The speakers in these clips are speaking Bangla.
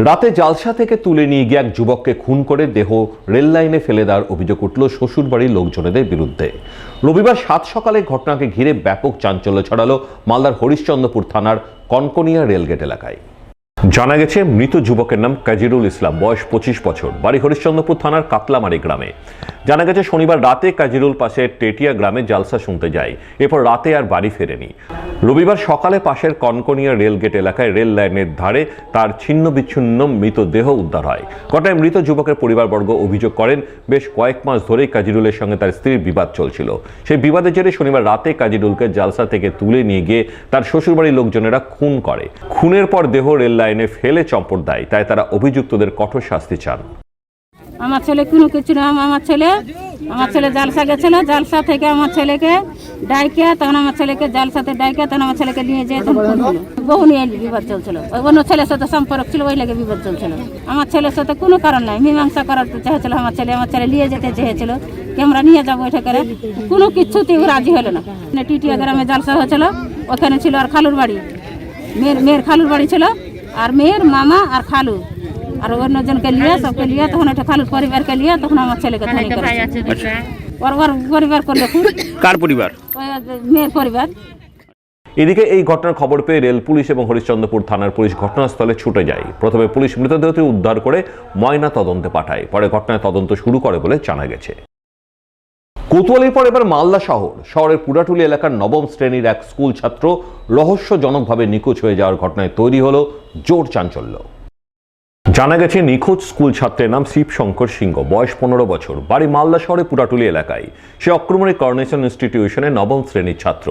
রাতে জালসা থেকে তুলে নিয়ে গিয়ে এক যুবককে খুন করে দেহ রেল লাইনে ফেলে দেওয়ার অভিযোগ উঠল শ্বশুরবাড়ির লোকজনেদের বিরুদ্ধে। রবিবার সাত সকালে ঘটনাকে ঘিরে ব্যাপক চাঞ্চল্য ছড়ালো মালদার হরিশ্চন্দ্রপুর থানার কনকনিয়া রেলগেট এলাকায়। জানা গেছে, মৃত যুবকের নাম কাজিরুল ইসলাম, বয়স 25 বছর, বাড়ি হরিশ্চন্দ্রপুর থানার কাতলামারি গ্রামে। জানা গেছে, শনিবার রাতে কাজিরুল পাশের টেটিয়া গ্রামে জালসা শুনতে যায়, এরপর রাতে আর বাড়ি ফেরেনি। রবিবার সকালে পাশের কনকনিয়া রেলগেট এলাকায় রেল লাইনের ধারে তার ছিন্ন বিচ্ছিন্ন মৃতদেহ উদ্ধার হয়। ঘটনায় মৃত যুবকের পরিবারবর্গ অভিযোগ করেন, বেশ কয়েক মাস ধরেই কাজিরুলের সঙ্গে তার স্ত্রীর বিবাদ চলছিল। সেই বিবাদের জেরে শনিবার রাতে কাজিরুলকে জালসা থেকে তুলে নিয়ে গিয়ে তার শ্বশুরবাড়ির লোকজনেরা খুন করে। খুনের পর দেহ রেল লাইনে ফেলে চম্পট দেয়, তাই তারা অভিযুক্তদের কঠোর শাস্তি চান। আমার ছেলে কোনো কিছু না, আমার ছেলে জালসা গেছিল, জালসা থেকে আমার ছেলেকে ডাইকে, তখন আমার ছেলেকে জালসাতে ডাইকে, তখন আমার ছেলেকে নিয়ে যেয়ে বহু নিয়ে বিবাদ চলছিল। ওই অন্য ছেলের সাথে সম্পর্ক ছিল, ওই লেগে বিবাদ চলছিল। আমার ছেলের সাথে কোনো কারণ নাই, মীমাংসা করাতে চেয়েছিল আমার ছেলে নিয়ে যেতে চেয়েছিল, আমরা নিয়ে যাবো এটা করে, কোনো কিছুতেই রাজি হলো না। টিটিয়া গ্রামে জালসা হয়েছিল, ওখানে ছিল আর খালুর বাড়ি, মেয়ের খালুর বাড়ি ছিল, আর মেয়ের মামা আর খালু আর অন্যজনকে নিয়ে সবকে নিয়ে তখন একটা খালুর পরিবারকে নিয়ে তখন আমার ছেলেকে ধনী করেছে। ওর পরিবার করলে কার পরিবার? মেয়ের পরিবার। এদিকে এই ঘটনার খবর পেয়ে রেল পুলিশ এবং হরিশ্চন্দ্রপুর থানার পুলিশ ঘটনাস্থলে ছুটে যায়। প্রথমে পুলিশ মৃতদেহটি উদ্ধার করে ময়না তদন্তে পাঠায়, পরে ঘটনায় তদন্ত শুরু করে বলে জানা গেছে। কোতোয়ালির পর এবার মালদা শহরের পুরাটুলি এলাকার নবম শ্রেণীর এক স্কুল ছাত্র রহস্যজনকভাবে নিখোঁজ হয়ে যাওয়ার ঘটনায় তৈরি হলো জোর চাঞ্চল্য। জানা গেছে, নিখোঁজ স্কুল ছাত্রের নাম শিবশঙ্কর সিংহ, বয়স 15 বছর, বাড়ি মালদা শহরে পুরাটুলি এলাকায়। সে অক্রমণে করোনেশন ইনস্টিটিউশনে নবম শ্রেণীর ছাত্র।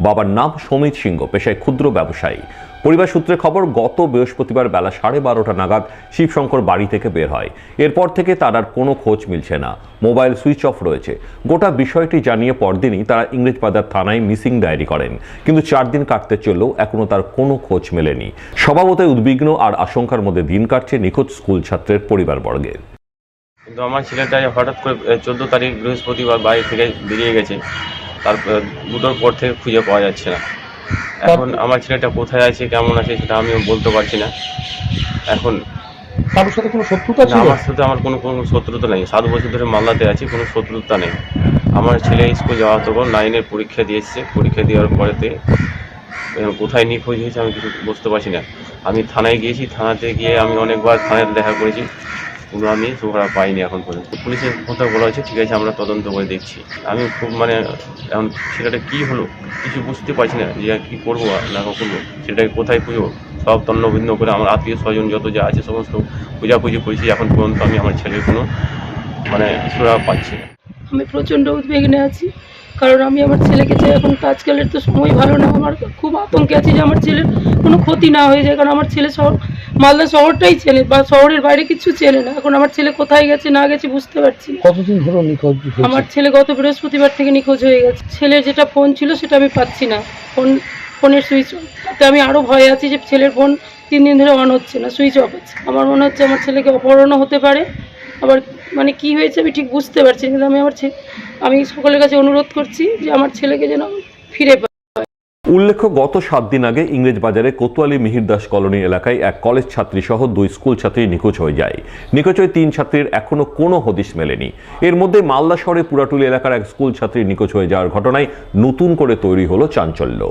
বাবার নাম সমিত সিংহ, পেশায় ক্ষুদ্র ব্যবসায়ী। পরিবার সূত্রে খবর, গত বৃহস্পতিবার বেলা 12:30 নাগাদ শিবশঙ্কর বাড়ি থেকে বের হয়। এরপর থেকে তার আর কোনো খোঁজ মিলছে না, মোবাইল সুইচ অফ রয়েছে। গোটা বিষয়টি জানিয়ে পরদিনই তারা ইংরেজবাজার থানায় মিসিং ডায়েরি করেন, কিন্তু 4 দিন কাটতে চললেও এখনো তার কোনো খোঁজ মেলেনি। স্বভাবতই উদ্বিগ্ন আর আশঙ্কার মধ্যে দিন কাটছে নিখোঁজ স্কুল ছাত্রের পরিবারবর্গের। কিন্তু আমার ছেলেটা হঠাৎ করে 14 তারিখ বৃহস্পতিবার বাড়ি থেকে বেরিয়ে গেছে, তারপর 2টোর পর থেকে খুঁজে পাওয়া যাচ্ছে না। এখন আমার ছেলেটা কোথায় আছে, কেমন আছে, সেটা আমিও বলতে পারছি না। এখন কারোর সাথে কোনো শত্রুতা ছিল? আমার সাথে আমার কোনো শত্রুতা নেই, 7 বছর ধরে মালদাতে আছি, কোনো শত্রুতা নেই। আমার ছেলে স্কুল যাওয়া তখন 9-এর পরীক্ষা দিয়েছে, পরীক্ষা দেওয়ার পরেতে কোথায় নিখোঁজ হয়েছে আমি কিছু বুঝতে পারছি না। আমি থানায় গিয়েছি, থানাতে গিয়ে আমি অনেকবার থানাতে দেখা করেছি, কোনো আমি সুখরা পাইনি এখন পর্যন্ত। পুলিশের কথা বলা হয়েছে, ঠিক আছে আমরা তদন্ত করে দেখছি। আমি খুব এখন ছেলেটা কী হলো কিছু বুঝতে পারছি না, যে কী করবো না করবো, সেটাকে কোথায় খুঁজবো। সব তন্ন ভিন্ন করে আমার আত্মীয় স্বজন যত যা আছে সমস্ত খোঁজাখুঁজি করেছি, এখন পর্যন্ত আমি আমার ছেলের কোনো সুরা পাচ্ছি না। আমি প্রচণ্ড উদ্বিগ্নে আছি, কারণ আমি আমার ছেলেকে চাই। এখন তো আজকালের তো সময় ভালো না, আমার খুব আতঙ্কে আছি যে আমার ছেলের কোনো ক্ষতি না হয়ে যায়, কারণ আমার ছেলে মালদা শহরটাই চেনে, বা শহরের বাইরে কিছু চেনে না। এখন আমার ছেলে কোথায় গেছে না গেছে বুঝতে পারছি না। কতদিন হলো নিখোঁজ? আমার ছেলে গত বৃহস্পতিবার থেকে নিখোঁজ হয়ে গেছে। ছেলের যেটা ফোন ছিল সেটা আমি পাচ্ছি না, ফোনের সুইচ অফ। তাতে আমি আরও ভয়ে আছি যে ছেলের ফোন 3 দিন ধরে অন হচ্ছে না, সুইচ অফ আছে। আমার মনে হচ্ছে আমার ছেলেকে অপহরণও হতে পারে, আবার কি হয়েছে আমি ঠিক বুঝতে পারছি না। কিন্তু আমি সকলের কাছে অনুরোধ করছি যে আমার ছেলেকে যেন ফিরে পাই। উল্লেখ্য, গত 7 দিন আগে ইংরেজবাজারে কোতোয়ালি মিহিরদাস কলোনি এলাকায় এক কলেজ ছাত্রী সহ 2 স্কুল ছাত্রী নিখোঁজ হয়ে যায়। নিখোঁজ হয়ে 3 ছাত্রীর এখনো কোনো হদিশ মেলেনি। এর মধ্যে মালদা শহরে পুরাটুলি এলাকার এক স্কুল ছাত্রী নিখোঁজ হয়ে যাওয়ার ঘটনায় নতুন করে তৈরি হলো চাঞ্চল্য।